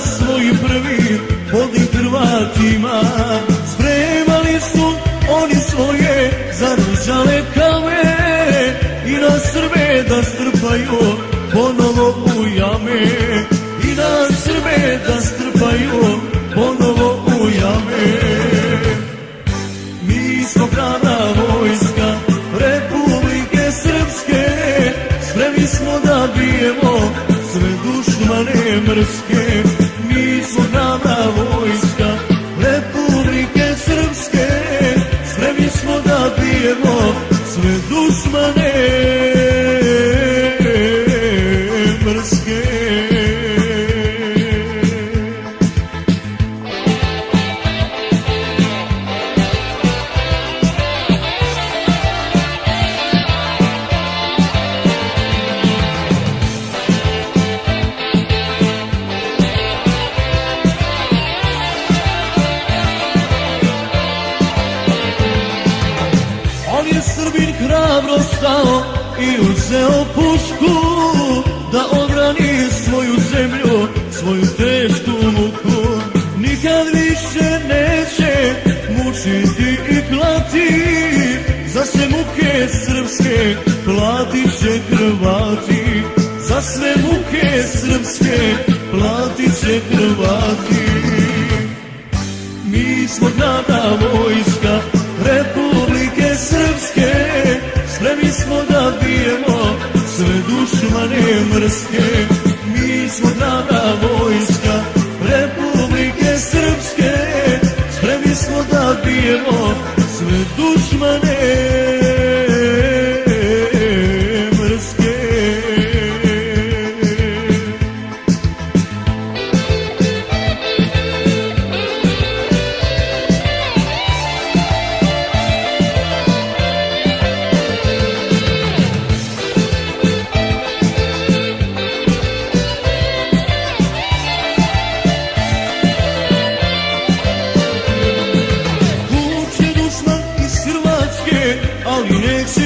svoji prvi podnim Hrvatima. Spremali su oni svoje zaručale kave i na Srbe da strpaju ponovo u jame. I na Srbe da strpaju ponovo u jame. Mi smo pravna vojska Republike Srpske, spremni smo da bijemo sve dušmane mrske. Mi smo pravna vojska Republike Srpske, spremni smo da bijemo sve dušmane mrske. On je Srbin hrabro stao i uzeo pušku da obrani svoju zemlju, svoju tešku muku. Nikad više neće mučiti i klati, za sve muke srpske platit će Hrvati. Za sve muke srpske platit će Hrvati. Mi smo pravna vojska Republike Srpske, spremni smo da bijemo sve dušmane mrske. Mi smo pravna vojska Republike Srpske, spremni smo da bijemo sve dušmane mrske. Ali neće